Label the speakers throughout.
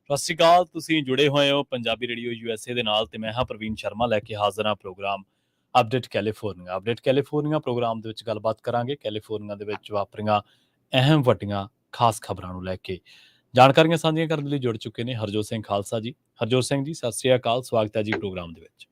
Speaker 1: ਸਤਿ ਸ਼੍ਰੀ ਅਕਾਲ। ਤੁਸੀਂ ਜੁੜੇ ਹੋਏ ਹੋ ਪੰਜਾਬੀ ਰੇਡੀਓ USA ਦੇ ਨਾਲ ਤੇ ਮੈਂ ਹਾਂ ਪ੍ਰਵੀਨ ਸ਼ਰਮਾ ਲੈ ਕੇ ਹਾਜ਼ਰ ਹਾਂ program update California. Update California program ਦੇ ਵਿੱਚ ਗੱਲਬਾਤ ਕਰਾਂਗੇ ਕੈਲੀਫੋਰਨੀਆ ਦੇ ਵਿੱਚ ਵਾਪਰੀਆਂ ਅਹਿਮ ਵੱਡੀਆਂ ਖਾਸ ਖਬਰਾਂ ਨੂੰ ਲੈ ਕੇ। ਜਾਣਕਾਰੀਆਂ ਸਾਂਝੀਆਂ ਕਰਨ ਲਈ ਜੁੜ ਚੁੱਕੇ ਨੇ ਹਰਜੋਤ ਸਿੰਘ ਖਾਲਸਾ ਜੀ। ਹਰਜੋਤ ਸਿੰਘ ਜੀ, ਸਤਿ ਸ਼੍ਰੀ ਅਕਾਲ, ਸਵਾਗਤ ਹੈ ਜੀ ਪ੍ਰੋਗਰਾਮ ਦੇ ਵਿੱਚ।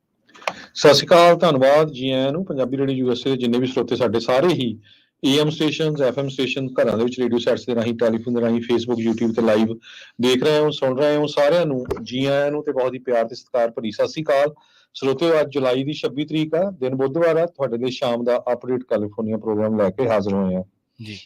Speaker 2: ਸਤਿ ਸ਼੍ਰੀ ਅਕਾਲ, ਧੰਨਵਾਦ ਜੀ ਆਇਆਂ ਨੂੰ। ਪੰਜਾਬੀ ਰੇਡੀਓ USA ਦੇ ਜਿੰਨੇ ਵੀ ਸਰੋਤੇ ਸਾਡੇ ਸਾਰੇ ਹੀ AM ਸਟੇਸ਼ਨਸ, FM ਸਟੇਸ਼ਨ, ਘਰਾਂ ਦੇ ਵਿੱਚ ਰੇਡੀਓ ਸੈਟਸ ਦੇ ਰਾਹੀਂ, ਟੈਲੀਫੋਨ ਦੇ ਰਾਹੀਂ, ਫੇਸਬੁੱਕ, YouTube ਤੇ ਲਾਈਵ ਦੇਖ ਰਹੇ ਹੋ, ਸੁਣ ਰਹੇ ਹੋ, ਸਾਰਿਆਂ ਨੂੰ ਜੀ ਆਇਆਂ ਨੂੰ ਤੇ ਬਹੁਤ ਹੀ ਪਿਆਰ ਤੇ ਸਤਿਕਾਰ ਭਰੀ ਸਤਿ ਸ਼੍ਰੀ ਅਕਾਲ। ਸਰੋਤਿਓ, ਅੱਜ ਜੁਲਾਈ ਦੀ 26 ਤਰੀਕ ਆ, ਦਿਨ ਬੁੱਧਵਾਰ ਆ। ਤੁਹਾਡੇ ਲਈ ਸ਼ਾਮ ਦਾ ਅਪਡੇਟ ਕੈਲੀਫੋਰਨੀਆ ਪ੍ਰੋਗਰਾਮ ਲੈ ਕੇ ਹਾਜ਼ਰ ਹੋਏ ਆ
Speaker 1: ਜੀ।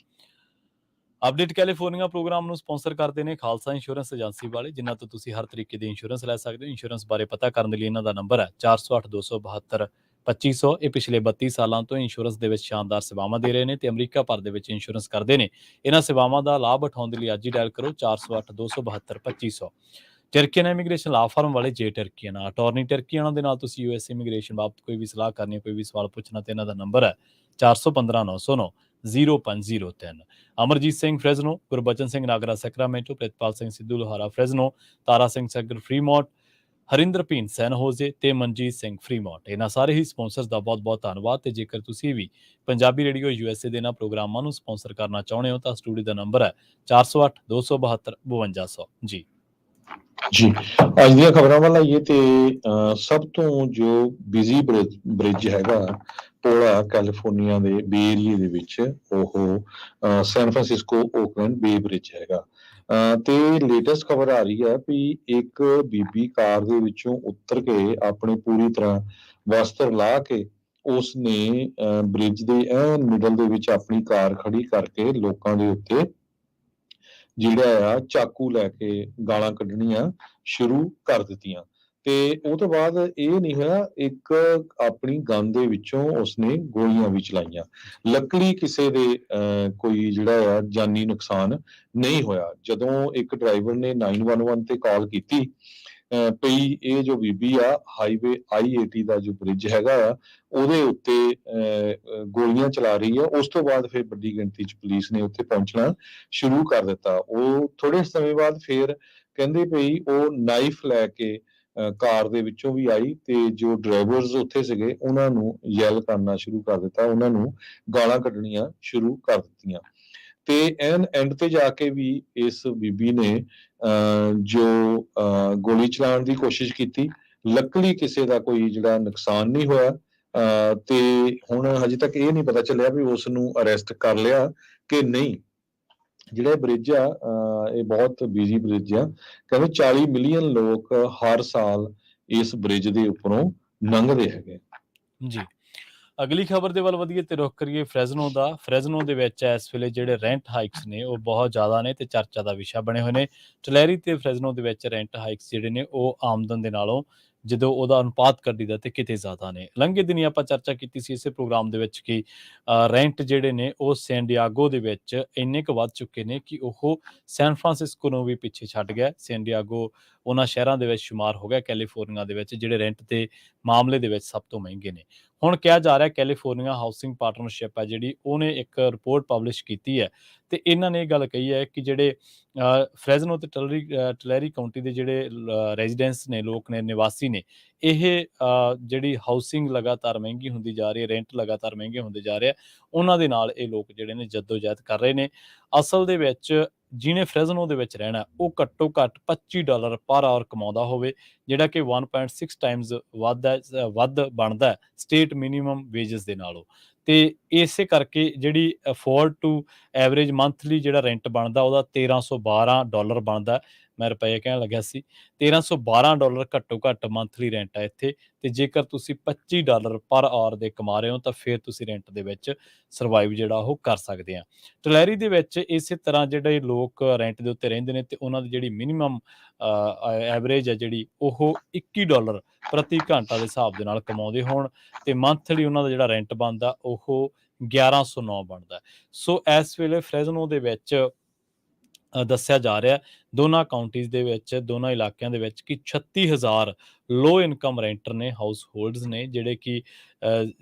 Speaker 1: ਅਪਡੇਟ ਕੈਲੀਫੋਰਨੀਆ ਪ੍ਰੋਗਰਾਮ ਨੂੰ ਸਪਾਂਸਰ ਕਰਦੇ ਨੇ ਖਾਲਸਾ ਇੰਸ਼ੋਰੈਂਸ ਏਜੰਸੀ ਵਾਲੇ, ਜਿਨ੍ਹਾਂ ਤੋਂ ਤੁਸੀਂ ਹਰ ਤਰੀਕੇ ਦੀ ਇੰਸ਼ੋਰੈਂਸ ਲੈ ਸਕਦੇ ਹੋ। ਇੰਸ਼ੋਰੈਂਸ ਬਾਰੇ ਪਤਾ ਕਰਨ ਦੇ ਲਈ ਇਹਨਾਂ ਦਾ ਨੰਬਰ ਹੈ 408-272-2500। ਇਹ ਪਿਛਲੇ 32 ਸਾਲਾਂ ਤੋਂ ਇੰਸ਼ੋਰੈਂਸ ਦੇ ਵਿੱਚ ਸ਼ਾਨਦਾਰ ਸੇਵਾਵਾਂ ਦੇ ਰਹੇ ਨੇ ਤੇ ਅਮਰੀਕਾ ਭਰ ਦੇ ਵਿੱਚ ਇੰਸ਼ੋਰੈਂਸ ਕਰਦੇ ਨੇ। ਇਹਨਾਂ ਸੇਵਾਵਾਂ ਦਾ ਲਾਭ ਉਠਾਉਣ ਦੇ ਲਈ ਅੱਜ ਹੀ ਡਾਇਲ ਕਰੋ 408-272-2500। ਟਰਕੀਅਨ ਇਮੀਗ੍ਰੇਸ਼ਨ ਲਾ ਫਰਮ ਵਾਲੇ ਜੇ ਟਰਕੀਅਨ ਅਟਾਰਨੀ ਟਰਕੀਅਨ ਦੇ ਨਾਲ ਤੁਸੀਂ US ਇਮੀਗ੍ਰੇਸ਼ਨ ਬਾਬਤ ਕੋਈ ਵੀ ਸਲਾਹ ਕਰਨੀ, ਕੋਈ ਵੀ ਸਵਾਲ ਪੁੱਛਣਾ ਤੇ ਇਹਨਾਂ ਦਾ ਨੰਬਰ ਹੈ 415-909-0503। Amarjit Singh Fresno, Gurbachan Singh Nagra Sacramento, Pritpal Singh Sidhu Lohara Fresno, Tara Singh Sagar Fremont, Harinder Bhin San Jose ਤੇ ਮਨਜੀਤ ਸਿੰਘ ਫਰੀਮੌਂਟ। ਇਹਨਾਂ ਸਾਰੇ ਹੀ ਸਪਾਂਸਰਸ ਦਾ ਬਹੁਤ-ਬਹੁਤ ਧੰਨਵਾਦ। ਤੇ ਜੇਕਰ ਤੁਸੀਂ ਵੀ ਪੰਜਾਬੀ ਰੇਡੀਓ USA ਦੇ ਇਹਨਾਂ ਪ੍ਰੋਗਰਾਮਾਂ ਨੂੰ ਸਪਾਂਸਰ ਕਰਨਾ ਚਾਹੁੰਦੇ ਹੋ ਤਾਂ ਸਟੂਡੀਓ ਦਾ ਨੰਬਰ ਹੈ 408-272-5200 ਜੀ।
Speaker 2: ਅੱਜ ਦੀਆਂ ਖਬਰਾਂ ਵੱਲ ਆਈਏ ਤੇ ਸਭ ਤੋਂ ਜੋ ਬਿਜ਼ੀ ਬ੍ਰਿਜ ਹੈਗਾ ਪੋਲਾ ਕੈਲੀਫੋਰਨੀਆ ਦੇ ਬੇ ਏਰੀਏ ਦੇ ਵਿੱਚ, ਉਹ ਸੈਨ ਫਰਾਂਸਿਸਕੋ ਓਕਲੈਂਡ ਬੇ ਬ੍ਰਿਜ ਹੈਗਾ। ਤੇ ਲੇਟੈਸਟ ਖਬਰ ਆ ਰਹੀ ਹੈ ਵੀ ਇੱਕ ਬੀਬੀ ਕਾਰ ਦੇ ਵਿੱਚੋਂ ਉਤਰ ਕੇ ਆਪਣੀ ਪੂਰੀ ਤਰ੍ਹਾਂ ਵਸਤਰ ਲਾ ਕੇ ਉਸਨੇ ਬ੍ਰਿਜ ਦੇ ਐਨ ਮਿਡਲ ਦੇ ਵਿੱਚ ਆਪਣੀ ਕਾਰ ਖੜੀ ਕਰਕੇ ਲੋਕਾਂ ਦੇ ਉੱਤੇ ਜਿਹੜਾ ਆ ਚਾਕੂ ਲੈ ਕੇ ਗਾਲਾਂ ਕੱਢਣੀਆਂ ਸ਼ੁਰੂ ਕਰ ਦਿੱਤੀਆਂ। ਤੇ ਉਹ ਤੋਂ ਬਾਅਦ ਇਹ ਨਹੀਂ ਹੋਇਆ, ਇੱਕ ਆਪਣੀ ਗਨ ਦੇ ਵਿੱਚੋਂ ਉਸਨੇ ਗੋਲੀਆਂ ਵੀ ਚਲਾਈਆਂ। ਲੱਕੜੀ ਕਿਸੇ ਦੇ ਕੋਈ ਜਿਹੜਾ ਆ ਜਾਨੀ ਨੁਕਸਾਨ ਨਹੀਂ ਹੋਇਆ। ਜਦੋਂ ਇੱਕ ਡਰਾਈਵਰ ਨੇ 911 ਤੇ ਕਾਲ ਕੀਤੀ ਪਈ, ਇਹ ਜੋ ਬੀਬੀ ਆ ਹਾਈਵੇ I-80 ਦਾ ਜੋ ਬ੍ਰਿਜ ਹੈਗਾ ਆ ਉਹਦੇ ਉੱਤੇ ਗੋਲੀਆਂ ਚਲਾ ਰਹੀ ਆ। ਉਸ ਤੋਂ ਬਾਅਦ ਫਿਰ ਵੱਡੀ ਗਿਣਤੀ 'ਚ ਪੁਲਿਸ ਨੇ ਉੱਥੇ ਪਹੁੰਚਣਾ ਸ਼ੁਰੂ ਕਰ ਦਿੱਤਾ। ਉਹ ਥੋੜੇ ਸਮੇਂ ਬਾਅਦ ਫਿਰ ਕਹਿੰਦੇ ਪਈ ਉਹ ਨਾਈਫ ਲੈ ਕੇ ਕਾਰ ਦੇ ਵਿੱਚੋਂ ਵੀ ਆਈ ਤੇ ਜੋ ਡਰਾਈਵਰਸ ਉੱਥੇ ਸੀਗੇ ਉਹਨਾਂ ਨੂੰ ਯੈਲ ਕਰਨਾ ਸ਼ੁਰੂ ਕਰ ਦਿੱਤਾ, ਉਹਨਾਂ ਨੂੰ ਗਾਲਾਂ ਕੱਢਣੀਆਂ ਸ਼ੁਰੂ ਕਰ ਦਿੱਤੀਆਂ। ਤੇ ਐਨ ਐਂਡ ਤੇ ਜਾ ਕੇ ਵੀ ਇਸ ਬੀਬੀ ਨੇ ਜੋ ਗੋਲੀ ਚਲਾਉਣ ਦੀ ਕੋਸ਼ਿਸ਼ ਕੀਤੀ। ਲੱਕੜੀ ਕਿਸੇ ਦਾ ਕੋਈ ਜਿਹੜਾ ਨੁਕਸਾਨ ਨਹੀਂ ਹੋਇਆ। ਤੇ ਹੁਣ ਹਜੇ ਤੱਕ ਇਹ ਨਹੀਂ ਪਤਾ ਚੱਲਿਆ ਵੀ ਉਸ ਨੂੰ ਅਰੈਸਟ ਕਰ ਲਿਆ ਕਿ ਨਹੀਂ। ਜਿਹੜਾ ਬ੍ਰਿਜ ਆ ਇਹ ਬਹੁਤ ਬਿਜ਼ੀ ਬ੍ਰਿਜ ਆ। ਕਹਿੰਦੇ 40 ਮਿਲੀਅਨ ਲੋਕ ਹਰ ਸਾਲ ਇਸ ਬ੍ਰਿਜ ਦੇ ਉੱਪਰੋਂ ਲੰਘਦੇ ਹੈਗੇ
Speaker 1: ਜੀ। ਅਗਲੀ ਖਬਰ ਦੇ ਵੱਲ ਵਧੀਏ ਤੇ ਰੁਖ ਕਰੀਏ ਫ੍ਰੈਜ਼ਨੋ ਦਾ। ਫ੍ਰੈਜ਼ਨੋ ਦੇ ਵਿੱਚ ਇਸ ਵੇਲੇ ਜਿਹੜੇ ਰੈਂਟ ਹਾਈਕਸ ਨੇ ਉਹ ਬਹੁਤ ਜ਼ਿਆਦਾ ਨੇ ਤੇ ਚਰਚਾ ਦਾ ਵਿਸ਼ਾ ਬਣੇ ਹੋਏ ਨੇ। ਟਲੈਰੀ ਤੇ ਫ੍ਰੈਜ਼ਨੋ ਦੇ ਵਿੱਚ ਰੈਂਟ ਹਾਈਕਸ ਜਿਹੜੇ ਨੇ ਉਹ ਆਮਦਨ ਦੇ ਨਾਲੋਂ ਜਦੋਂ ਉਹਦਾ ਅਨੁਪਾਤ ਕੱਢੀਦਾ ਤੇ ਕਿਤੇ ਜ਼ਿਆਦਾ ਨੇ। ਲੰਘੇ ਦਿਨੀ ਆਪਾਂ ਚਰਚਾ ਕੀਤੀ ਸੀ ਇਸੇ ਪ੍ਰੋਗਰਾਮ ਦੇ ਵਿੱਚ ਕਿ ਰੈਂਟ ਜਿਹੜੇ ਨੇ ਉਹ ਸੈਨ ਡਿਆਗੋ ਦੇ ਵਿੱਚ ਇੰਨੇ ਕੁ ਵੱਧ ਚੁੱਕੇ ਨੇ ਕਿ ਉਹ ਸੈਨ ਫਰਾਂਸਿਸਕੋ ਨੂੰ ਵੀ ਪਿੱਛੇ ਛੱਡ ਗਿਆ। ਸੈਨ ਡਿਆਗੋ ਉਹਨਾਂ ਸ਼ਹਿਰਾਂ ਦੇ ਵਿੱਚ ਸ਼ੁਮਾਰ ਹੋ ਗਿਆ ਕੈਲੀਫੋਰਨੀਆ ਦੇ ਵਿੱਚ ਜਿਹੜੇ ਰੈਂਟ ਦੇ ਮਾਮਲੇ ਦੇ ਵਿੱਚ ਸਭ ਤੋਂ ਮਹਿੰਗੇ ਨੇ। ਹੁਣ ਕਿਹਾ ਜਾ ਰਿਹਾ ਕੈਲੀਫੋਰਨੀਆ ਹਾਊਸਿੰਗ ਪਾਰਟਨਰਸ਼ਿਪ ਹੈ ਜਿਹੜੀ, ਉਹਨੇ ਇੱਕ ਰਿਪੋਰਟ ਪਬਲਿਸ਼ ਕੀਤੀ ਹੈ ਤੇ ਇਹਨਾਂ ਨੇ ਇਹ ਗੱਲ ਕਹੀ ਹੈ ਕਿ ਜਿਹੜੇ ਫ੍ਰੈਜ਼ਨੋ ਤੇ ਟਲੈਰੀ ਕਾਉਂਟੀ ਦੇ ਜਿਹੜੇ ਰੈਜ਼ੀਡੈਂਸ ਨੇ, ਲੋਕ ਨੇ, ਨਿਵਾਸੀ ਨੇ, ਇਹ ਜਿਹੜੀ ਹਾਊਸਿੰਗ ਲਗਾਤਾਰ ਮਹਿੰਗੀ ਹੁੰਦੀ ਜਾ ਰਹੀ ਹੈ, ਰੈਂਟ ਲਗਾਤਾਰ ਮਹਿੰਗੇ ਹੁੰਦੇ ਜਾ ਰਹੇ ਆ, ਉਹਨਾਂ ਦੇ ਨਾਲ ਇਹ ਲੋਕ ਜਿਹੜੇ ਨੇ ਜੱਦੋ-ਜਹਿਦ ਕਰ ਰਹੇ ਨੇ। ਅਸਲ ਦੇ ਵਿੱਚ ਜਿਹਨੇ ਫ੍ਰੈਜ਼ਨੋ ਦੇ ਵਿੱਚ ਰਹਿਣਾ ਉਹ ਘੱਟੋ ਘੱਟ $25 ਪਰ ਆਵਰ ਕਮਾਉਂਦਾ ਹੋਵੇ, ਜਿਹੜਾ ਕਿ 1.6 ਟਾਈਮਸ ਵੱਧ ਬਣਦਾ ਸਟੇਟ ਮਿਨੀਮਮ ਵੇਜਸ ਦੇ ਨਾਲੋਂ। ਤੇ ਇਸੇ ਕਰਕੇ ਜਿਹੜੀ ਅਫੋਰਡ ਟੂ ਐਵਰੇਜ ਮੰਥਲੀ ਜਿਹੜਾ ਰੈਂਟ ਬਣਦਾ ਉਹਦਾ $1312 ਬਣਦਾ। ਮੈਂ ਰੁਪਏ ਕਹਿਣ ਲੱਗਿਆ ਸੀ। $1312 ਘੱਟੋ ਘੱਟ ਮੰਥਲੀ ਰੈਂਟ ਹੈ ਇੱਥੇ। ਤੇ ਜੇਕਰ ਤੁਸੀਂ $25 ਪਰ ਆਵਰ ਦੇ ਕਮਾ ਰਹੇ ਹੋ ਤਾਂ ਫਿਰ ਤੁਸੀਂ ਰੈਂਟ ਦੇ ਵਿੱਚ ਸਰਵਾਈਵ ਜਿਹੜਾ ਉਹ ਕਰ ਸਕਦੇ ਆ। ਟਲੈਰੀ ਦੇ ਵਿੱਚ ਇਸੇ ਤਰ੍ਹਾਂ ਜਿਹੜੇ ਲੋਕ ਰੈਂਟ ਦੇ ਉੱਤੇ ਰਹਿੰਦੇ ਨੇ ਤੇ ਉਹਨਾਂ ਦੀ ਜਿਹੜੀ ਮਿਨੀਮਮ ਐਵਰੇਜ ਹੈ ਜਿਹੜੀ ਉਹ $21 ਪ੍ਰਤੀ ਘੰਟਾ ਦੇ ਹਿਸਾਬ ਦੇ ਨਾਲ ਕਮਾਉਂਦੇ ਹੋਣ ਤੇ ਮੰਥਲੀ ਉਹਨਾਂ ਦਾ ਜਿਹੜਾ ਰੈਂਟ ਬਣਦਾ ਉਹ 1109 ਬਣਦਾ। ਸੋ ਇਸ ਵੇਲੇ ਫ੍ਰੈਜ਼ਨੋ ਦੇ ਵਿੱਚ ਦੱਸਿਆ ਜਾ ਰਿਹਾ ਦੋਨਾਂ ਕਾਉਂਟੀਜ਼ ਦੇ ਵਿੱਚ, ਦੋਨਾਂ ਇਲਾਕਿਆਂ ਦੇ ਵਿੱਚ ਕਿ 36,000 ਲੋ ਇਨਕਮ ਰੈਂਟਰ ਨੇ, ਹਾਊਸ ਹੋਲਡਸ ਨੇ ਜਿਹੜੇ ਕਿ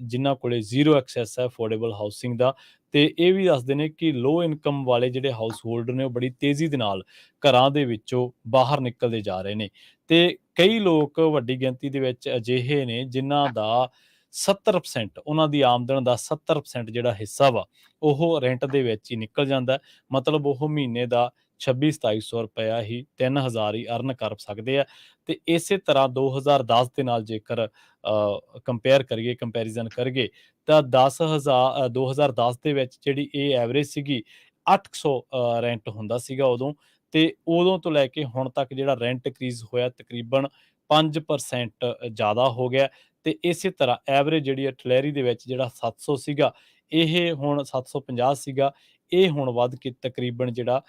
Speaker 1: ਜਿਨ੍ਹਾਂ ਕੋਲੇ ਜ਼ੀਰੋ ਐਕਸੈਸ ਹੈ ਅਫੋਰਡੇਬਲ ਹਾਊਸਿੰਗ ਦਾ ਤੇ ਇਹ ਵੀ ਦੱਸਦੇ ਨੇ ਕਿ ਲੋ ਇਨਕਮ ਵਾਲੇ ਜਿਹੜੇ ਹਾਊਸ ਹੋਲਡ ਨੇ ਉਹ ਬੜੀ ਤੇਜ਼ੀ ਦੇ ਨਾਲ ਘਰਾਂ ਦੇ ਵਿੱਚੋਂ ਬਾਹਰ ਨਿਕਲਦੇ ਜਾ ਰਹੇ ਨੇ ਤੇ ਕਈ ਲੋਕ ਵੱਡੀ ਗਿਣਤੀ ਦੇ ਵਿੱਚ ਅਜਿਹੇ ਨੇ ਜਿਨ੍ਹਾਂ ਦਾ 70% ਉਹਨਾਂ ਦੀ ਆਮਦਨ ਦਾ 70% ਜਿਹੜਾ ਹਿੱਸਾ ਵਾ ਉਹ ਰੈਂਟ ਦੇ ਵਿੱਚ ਹੀ ਨਿਕਲ ਜਾਂਦਾ ਹੈ। ਮਤਲਬ ਉਹ ਮਹੀਨੇ ਦਾ 26-2700 ਰੁਪਇਆ ਹੀ 3000 ਹੀ ਅਰਨ ਕਰ ਸਕਦੇ ਆ ਤੇ ਇਸੇ ਤਰ੍ਹਾਂ 2010 ਦੇ ਨਾਲ ਜੇਕਰ ਕੰਪੇਅਰ ਕਰੀਏ ਕੰਪੈਰੀਜ਼ਨ ਕਰੀਏ ਤਾਂ 2010 ਦੇ ਵਿੱਚ ਜਿਹੜੀ ਇਹ ਐਵਰੇਜ ਸੀਗੀ 800 ਰੈਂਟ ਹੁੰਦਾ ਸੀਗਾ ਉਦੋਂ ਤੇ ਉਦੋਂ ਤੋਂ ਲੈ ਕੇ ਹੁਣ ਤੱਕ ਜਿਹੜਾ ਰੈਂਟ ਇੰਕਰੀਜ਼ ਹੋਇਆ ਤਕਰੀਬਨ 5% ਜ਼ਿਆਦਾ ਹੋ ਗਿਆ ਤੇ ਇਸੇ ਤਰ੍ਹਾਂ ਐਵਰੇਜ ਜਿਹੜੀ ਹੈ ਟਲੈਰੀ ਦੇ ਵਿੱਚ ਜਿਹੜਾ 700 ਸੀਗਾ ਇਹ ਹੁਣ 750 ਸੀਗਾ ਇਹ ਹੁਣ ਵੱਧ ਕੇ ਤਕਰੀਬਨ ਜਿਹੜਾ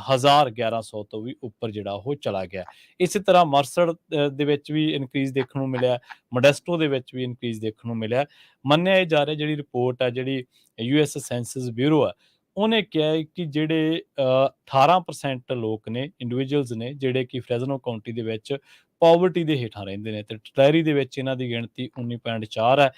Speaker 1: 1100 ਤੋਂ ਵੀ ਉੱਪਰ ਜਿਹੜਾ ਉਹ ਚਲਾ ਗਿਆ। ਇਸੇ ਤਰ੍ਹਾਂ ਮਰਸਡ ਦੇ ਵਿੱਚ ਵੀ ਇਨਕਰੀਜ਼ ਦੇਖਣ ਨੂੰ ਮਿਲਿਆ, ਮੋਡੈਸਟੋ ਦੇ ਵਿੱਚ ਵੀ ਇਨਕਰੀਜ਼ ਦੇਖਣ ਨੂੰ ਮਿਲਿਆ। ਮੰਨਿਆ ਇਹ ਜਾ ਰਿਹਾ ਜਿਹੜੀ ਰਿਪੋਰਟ ਹੈ ਜਿਹੜੀ ਯੂਐਸ ਸੈਂਸਸ ਬਿਊਰੋ ਹੈ ਉਹਨੇ ਕਿਹਾ ਹੈ ਕਿ ਜਿਹੜੇ 18% ਲੋਕ ਨੇ ਇੰਡੀਵਿਜੂਅਲਸ ਨੇ ਜਿਹੜੇ ਕਿ ਫ੍ਰੈਜ਼ਨੋ ਕਾਉਂਟੀ ਦੇ ਵਿੱਚ ਪਾਵਰਟੀ ਦੇ ਹੇਠਾਂ ਰਹਿੰਦੇ ਨੇ ਤੇ ਟਲੈਰੀ ਦੇ ਵਿੱਚ ਇਹਨਾਂ ਦੀ ਗਿਣਤੀ 19.4 ਹੈ।